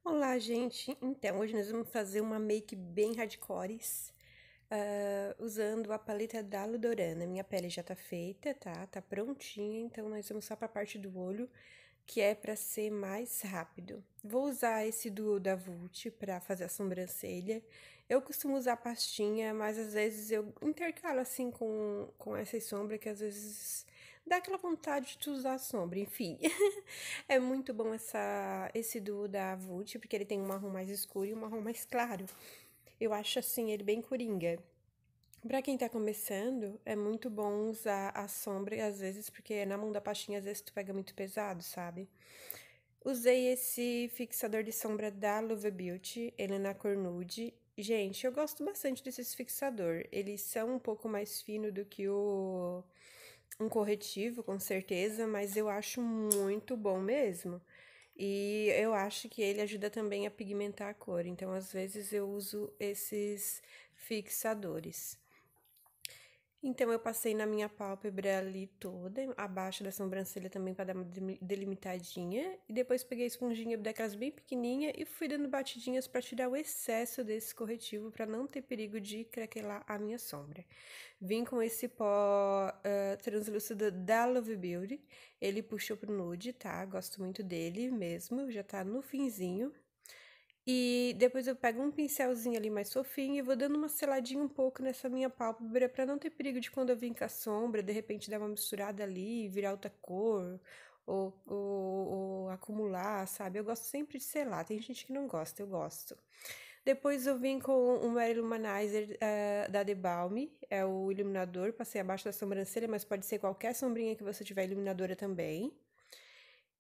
Olá, gente! Então, hoje nós vamos fazer uma make bem hardcores, usando a paleta da Ludorana. Minha pele já tá feita, tá? Tá prontinha, então nós vamos só pra parte do olho, que é pra ser mais rápido. Vou usar esse duo da Vult pra fazer a sobrancelha. Eu costumo usar pastinha, mas às vezes eu intercalo assim com essa sombra, que às vezes dá aquela vontade de tu usar a sombra, enfim. É muito bom esse duo da Vult, porque ele tem um marrom mais escuro e um marrom mais claro. Eu acho assim ele bem coringa. Pra quem tá começando, é muito bom usar a sombra às vezes, porque na mão da pastinha às vezes tu pega muito pesado, sabe? Usei esse fixador de sombra da Luva Beauty, ele é na cor nude. Gente, eu gosto bastante desses fixador. Eles são um pouco mais finos do que um corretivo, com certeza, mas eu acho muito bom mesmo. E eu acho que ele ajuda também a pigmentar a cor, então às vezes eu uso esses fixadores. Então, eu passei na minha pálpebra ali toda, abaixo da sobrancelha também para dar uma delimitadinha. E depois peguei a esponjinha daquelas bem pequenininha e fui dando batidinhas para tirar o excesso desse corretivo, para não ter perigo de craquelar a minha sombra. Vim com esse pó translúcido da Love Beauty. Ele puxou pro nude, tá? Gosto muito dele mesmo, já tá no finzinho. E depois eu pego um pincelzinho ali mais fofinho e vou dando uma seladinha um pouco nessa minha pálpebra pra não ter perigo de quando eu vim com a sombra, de repente dar uma misturada ali, virar outra cor, ou acumular, sabe? Eu gosto sempre de selar, tem gente que não gosta, eu gosto. Depois eu vim com o Mary Luminizer da The Balm, é o iluminador, passei abaixo da sobrancelha, mas pode ser qualquer sombrinha que você tiver iluminadora também.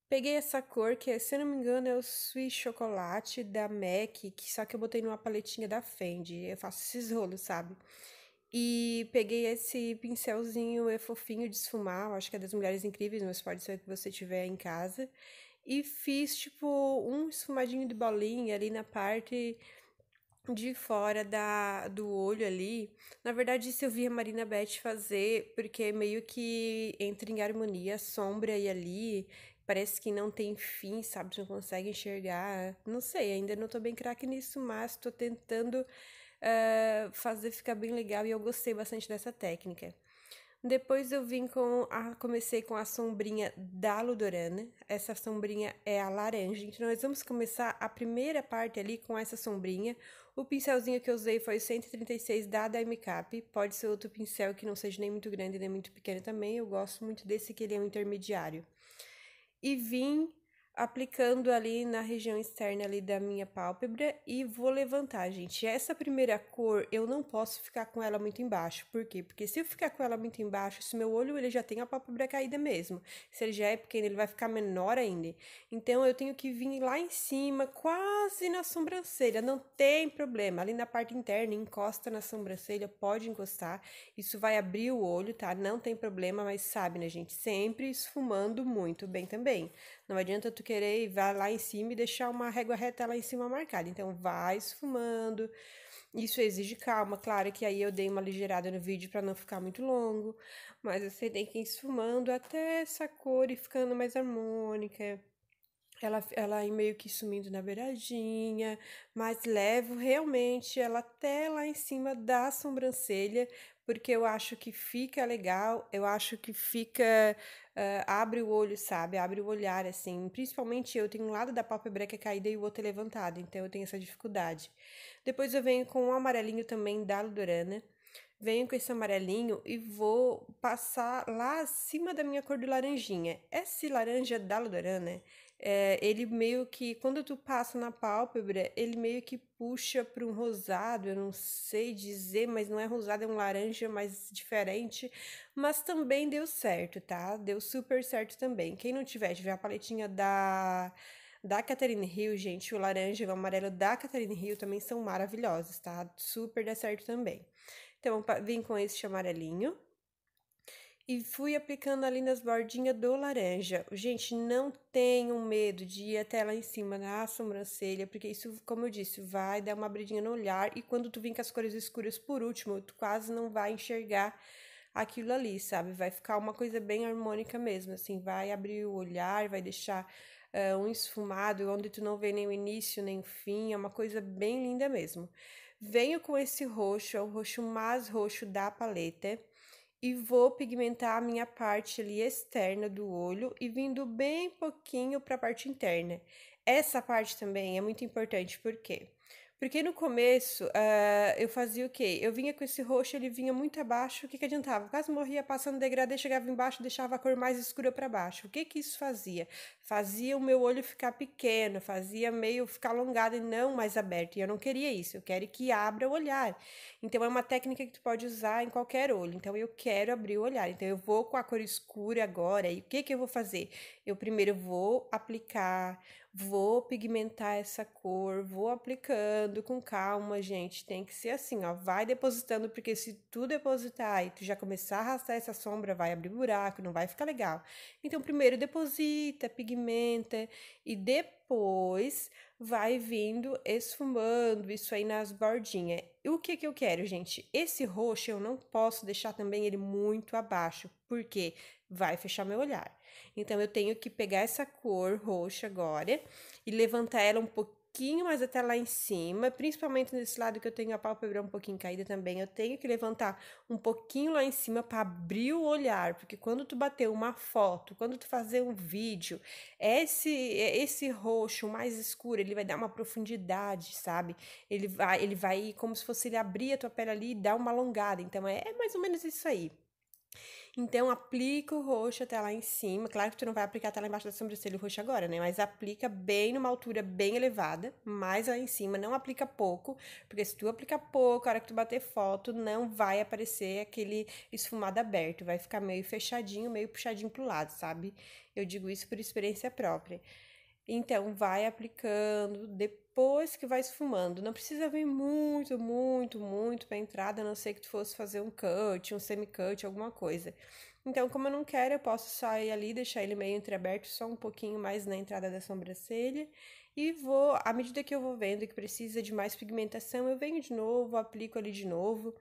Peguei essa cor, que se eu não me engano é o Sweet Chocolate da MAC, só que eu botei numa paletinha da Fendi, eu faço esses rolos, sabe? E peguei esse pincelzinho, é fofinho de esfumar, eu acho que é das Mulheres Incríveis, mas pode ser que você tiver em casa. E fiz, tipo, um esfumadinho de bolinha ali na parte de fora do olho ali. Na verdade, isso eu vi a Marina Beth fazer, porque meio que entra em harmonia a sombra e ali. Parece que não tem fim, sabe? Tu não consegue enxergar. Não sei, ainda não tô bem craque nisso, mas tô tentando fazer ficar bem legal e eu gostei bastante dessa técnica. Depois eu comecei com a sombrinha da Ludorana. Essa sombrinha é a laranja. Então, nós vamos começar a primeira parte ali com essa sombrinha. O pincelzinho que eu usei foi o 136 da Dime Cap. Pode ser outro pincel que não seja nem muito grande nem muito pequeno também. Eu gosto muito desse que ele é um intermediário. E vim aplicando ali na região externa ali da minha pálpebra e vou levantar, gente. Essa primeira cor, eu não posso ficar com ela muito embaixo. Por quê? Porque se eu ficar com ela muito embaixo, se meu olho ele já tem a pálpebra caída mesmo. Se ele já é pequeno, ele vai ficar menor ainda. Então, eu tenho que vir lá em cima, quase na sobrancelha. Não tem problema. Ali na parte interna, encosta na sobrancelha, pode encostar. Isso vai abrir o olho, tá? Não tem problema, mas sabe, né, gente? Sempre esfumando muito bem também. Não adianta tu querer ir lá em cima e deixar uma régua reta lá em cima marcada. Então, vai esfumando. Isso exige calma. Claro que aí eu dei uma ligeirada no vídeo para não ficar muito longo. Mas você tem que ir esfumando até essa cor ir ficando mais harmônica. Ela meio que sumindo na beiradinha, mas levo realmente ela até lá em cima da sobrancelha, porque eu acho que fica legal, eu acho que fica, abre o olho, sabe? Abre o olhar, assim. Principalmente eu tenho um lado da pálpebra que é caída e o outro é levantado, então eu tenho essa dificuldade. Depois eu venho com um amarelinho também da Ludorana. Venho com esse amarelinho e vou passar lá acima da minha cor do laranjinha. Esse laranja da Ludorana, ele meio que, quando tu passa na pálpebra, ele meio que puxa para um rosado, eu não sei dizer, mas não é rosado, é um laranja mais diferente, mas também deu certo, tá? Deu super certo também. Quem não tiver a paletinha da Catherine Hill, gente, o laranja e o amarelo da Catherine Hill também são maravilhosos, tá? Super dá certo também. Então, vim com esse amarelinho e fui aplicando ali nas bordinhas do laranja. Gente, não tenham medo de ir até lá em cima na sobrancelha, porque isso, como eu disse, vai dar uma abridinha no olhar. E quando tu vir com as cores escuras por último, tu quase não vai enxergar aquilo ali, sabe? Vai ficar uma coisa bem harmônica mesmo, assim, vai abrir o olhar, vai deixar um esfumado onde tu não vê nem o início nem o fim, é uma coisa bem linda mesmo. Venho com esse roxo, é o roxo mais roxo da paleta, e vou pigmentar a minha parte ali externa do olho e vindo bem pouquinho para a parte interna. Essa parte também é muito importante, por quê? Porque no começo, eu fazia o quê? Eu vinha com esse roxo, ele vinha muito abaixo, o que que adiantava? Quase morria passando degradê, chegava embaixo, deixava a cor mais escura para baixo. O que que isso fazia? Fazia o meu olho ficar pequeno, fazia meio ficar alongado e não mais aberto. E eu não queria isso, eu quero que abra o olhar. Então é uma técnica que tu pode usar em qualquer olho. Então eu quero abrir o olhar. Então eu vou com a cor escura agora. E o que que eu vou fazer? Eu primeiro vou aplicar, vou pigmentar essa cor, vou aplicando com calma, gente. Tem que ser assim, ó. Vai depositando, porque se tu depositar e tu já começar a arrastar essa sombra, vai abrir buraco, não vai ficar legal. Então, primeiro deposita, pigmenta e depois vai vindo esfumando isso aí nas bordinhas. E o que que eu quero, gente? Esse roxo eu não posso deixar também ele muito abaixo, porque vai fechar meu olhar. Então, eu tenho que pegar essa cor roxa agora e levantar ela um pouquinho mais até lá em cima, principalmente nesse lado que eu tenho a pálpebra um pouquinho caída também. Eu tenho que levantar um pouquinho lá em cima para abrir o olhar, porque quando tu bater uma foto, quando tu fazer um vídeo, esse roxo mais escuro, ele vai dar uma profundidade, sabe? Ele vai como se fosse ele abrir a tua pele ali e dar uma alongada. Então, é mais ou menos isso aí. Então, aplica o roxo até lá em cima. Claro que tu não vai aplicar até lá embaixo da sobrancelha o roxo agora, né? Mas aplica bem numa altura bem elevada, mais lá em cima. Não aplica pouco, porque se tu aplicar pouco, a hora que tu bater foto, não vai aparecer aquele esfumado aberto. Vai ficar meio fechadinho, meio puxadinho pro lado, sabe? Eu digo isso por experiência própria. Então, vai aplicando, depois que vai esfumando. Não precisa vir muito, muito, muito pra entrada, a não ser que tu fosse fazer um cut, um semi-cut, alguma coisa. Então, como eu não quero, eu posso só ir ali, deixar ele meio entreaberto, só um pouquinho mais na entrada da sobrancelha. E vou, à medida que eu vou vendo que precisa de mais pigmentação, eu venho de novo, aplico ali de novo.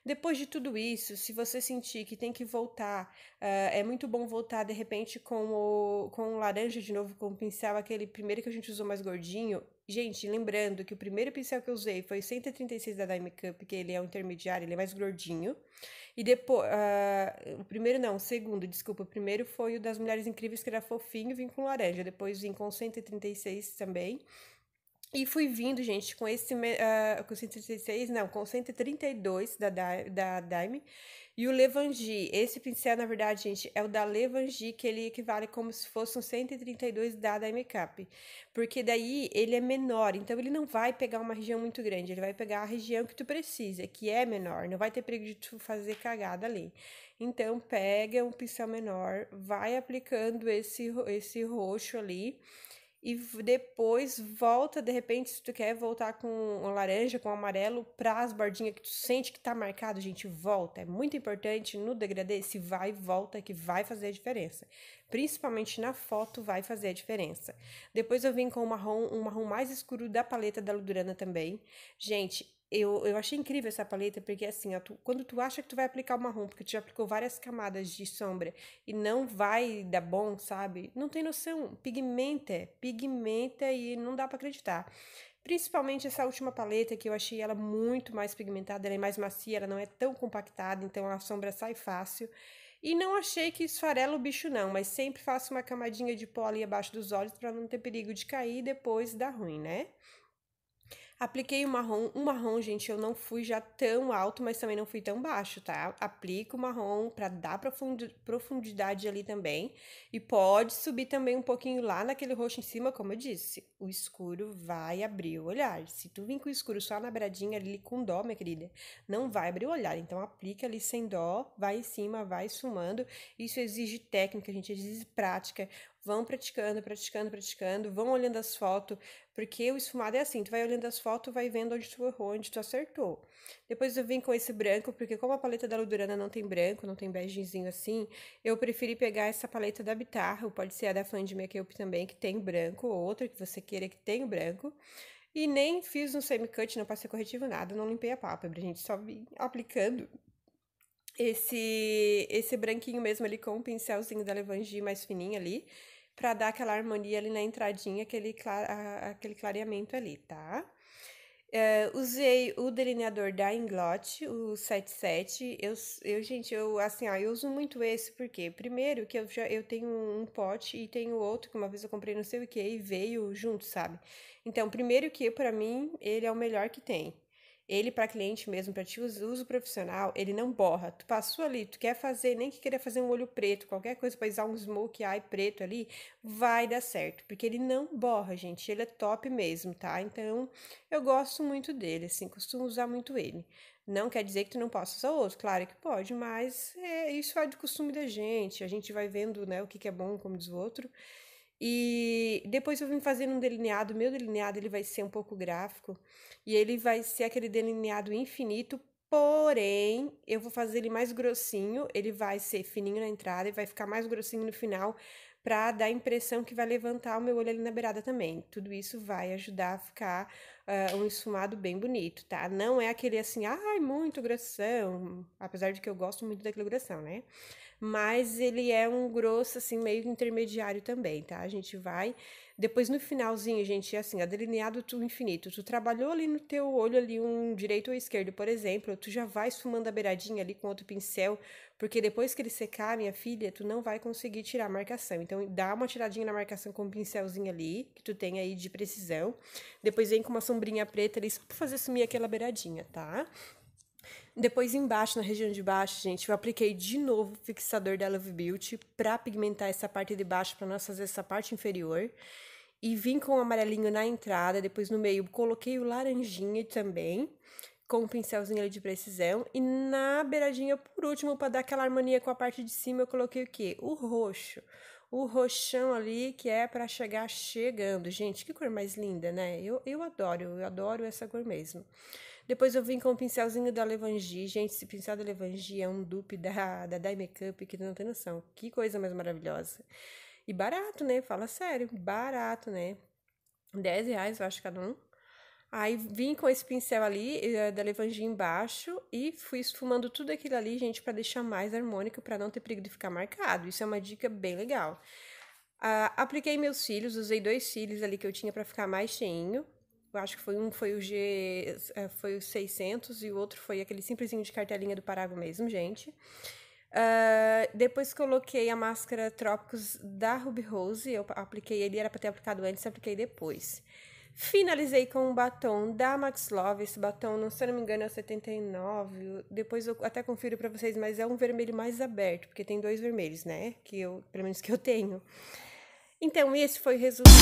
Depois de tudo isso, se você sentir que tem que voltar, é muito bom voltar de repente com o laranja de novo, com o pincel, aquele primeiro que a gente usou mais gordinho. Gente, lembrando que o primeiro pincel que eu usei foi o 136 da Dime Cup, que ele é um intermediário, ele é mais gordinho. E depois, o primeiro não, o segundo, desculpa, o primeiro foi o das Mulheres Incríveis, que era fofinho, vim com laranja. Depois vim com 136 também. E fui vindo, gente, com com 136, não, com 132 da Dime. E o Levangie, esse pincel, na verdade, gente, é o da Levangie, que ele equivale como se fosse um 132 da Dime Cup. Porque daí ele é menor, então ele não vai pegar uma região muito grande, ele vai pegar a região que tu precisa, que é menor, não vai ter perigo de tu fazer cagada ali. Então, pega um pincel menor, vai aplicando esse roxo ali, e depois volta, de repente, se tu quer voltar com um laranja, com um amarelo, para as bordinhas que tu sente que tá marcado, gente, volta. É muito importante no degradê, se vai e volta, que vai fazer a diferença. Principalmente na foto, vai fazer a diferença. Depois eu vim com um marrom mais escuro da paleta da Ludurana também. Gente, eu achei incrível essa paleta, porque assim, ó, quando tu acha que tu vai aplicar o marrom, porque tu já aplicou várias camadas de sombra e não vai dar bom, sabe? Não tem noção. Pigmenta e não dá pra acreditar. Principalmente essa última paleta, que eu achei ela muito mais pigmentada, ela é mais macia, ela não é tão compactada, então a sombra sai fácil. E não achei que esfarela o bicho não, mas sempre faço uma camadinha de pó ali abaixo dos olhos para não ter perigo de cair e depois dar ruim, né? Apliquei o marrom, gente, eu não fui já tão alto, mas também não fui tão baixo, tá? Aplica o marrom para dar profundidade ali também. E pode subir também um pouquinho lá naquele roxo em cima, como eu disse. O escuro vai abrir o olhar. Se tu vir com o escuro só na beiradinha ali com dó, minha querida, não vai abrir o olhar. Então aplica ali sem dó, vai em cima, vai esfumando. Isso exige técnica, gente, exige prática. Vão praticando, praticando, praticando, vão olhando as fotos, porque o esfumado é assim, tu vai olhando as fotos, vai vendo onde tu errou, onde tu acertou. Depois eu vim com esse branco, porque como a paleta da Ludurana não tem branco, não tem begezinho assim, eu preferi pegar essa paleta da Bitar, ou pode ser a da Fand Makeup também, que tem branco, ou outra que você queira que tenha branco. E nem fiz um semi-cut, não passei corretivo, nada, não limpei a pálpebra, gente, só vim aplicando esse branquinho mesmo ali com um pincelzinho da Levangie mais fininho ali. pra dar aquela harmonia ali na entradinha, aquele clareamento ali, tá? Usei o delineador da Inglot, o 77. Gente, assim, ó, eu uso muito esse porque, primeiro, que eu tenho um pote e tenho outro que uma vez eu comprei não sei o que e veio junto, sabe? Então, primeiro que pra mim, ele é o melhor que tem. Ele para cliente mesmo, para uso profissional, ele não borra. Tu passou ali, tu quer fazer, nem que queira fazer um olho preto, qualquer coisa para usar um smoke eye preto ali, vai dar certo, porque ele não borra, gente. Ele é top mesmo, tá? Então, eu gosto muito dele, assim, costumo usar muito ele. Não quer dizer que tu não possa usar outro, claro que pode, mas isso é de costume da gente. A gente vai vendo, né, o que é bom, como diz o outro. E depois eu vim fazendo um delineado. Meu delineado ele vai ser um pouco gráfico e ele vai ser aquele delineado infinito, porém eu vou fazer ele mais grossinho. Ele vai ser fininho na entrada e vai ficar mais grossinho no final para dar a impressão que vai levantar o meu olho ali na beirada também. Tudo isso vai ajudar a ficar um esfumado bem bonito, tá? Não é aquele assim, ai, muito grossão, apesar de que eu gosto muito daquele grossão, né? Mas ele é um grosso, assim, meio intermediário também, tá? A gente vai... Depois, no finalzinho, gente, assim, ó, delineado tu infinito. Tu trabalhou ali no teu olho, ali, um direito ou esquerdo, por exemplo, tu já vai esfumando a beiradinha ali com outro pincel, porque depois que ele secar, minha filha, tu não vai conseguir tirar a marcação. Então, dá uma tiradinha na marcação com um pincelzinho ali, que tu tem aí de precisão. Depois vem com uma sombrinha preta ali, só pra fazer sumir aquela beiradinha, tá? Depois embaixo, na região de baixo, gente, eu apliquei de novo o fixador da Love Beauty pra pigmentar essa parte de baixo, pra nós fazer essa parte inferior. E vim com o amarelinho na entrada, depois no meio coloquei o laranjinha também, com um pincelzinho ali de precisão. E na beiradinha, por último, pra dar aquela harmonia com a parte de cima, eu coloquei o quê? O roxo. O roxão ali, que é pra chegar chegando. Gente, que cor mais linda, né? Eu adoro essa cor mesmo. Depois eu vim com o pincelzinho da Levangie. Gente, esse pincel da Levangie é um dupe da Dye Makeup que não tem noção. Que coisa mais maravilhosa. E barato, né? Fala sério, barato, né? R$10, eu acho, cada um. Aí vim com esse pincel ali da Levangie embaixo e fui esfumando tudo aquilo ali, gente, pra deixar mais harmônico, pra não ter perigo de ficar marcado. Isso é uma dica bem legal. Apliquei meus cílios, usei 2 cílios ali que eu tinha pra ficar mais cheinho. Eu acho que foi o G, foi o 600 e o outro foi aquele simplesinho de cartelinha do Parago mesmo, gente. Depois coloquei a máscara Trópicos da Ruby Rose, eu apliquei ele, era pra ter aplicado antes, apliquei depois. Finalizei com um batom da Max Love, esse batom, se eu não me engano, é 79, depois eu até confiro pra vocês, mas é um vermelho mais aberto, porque tem 2 vermelhos, né, pelo menos que eu tenho. Então, esse foi o resultado.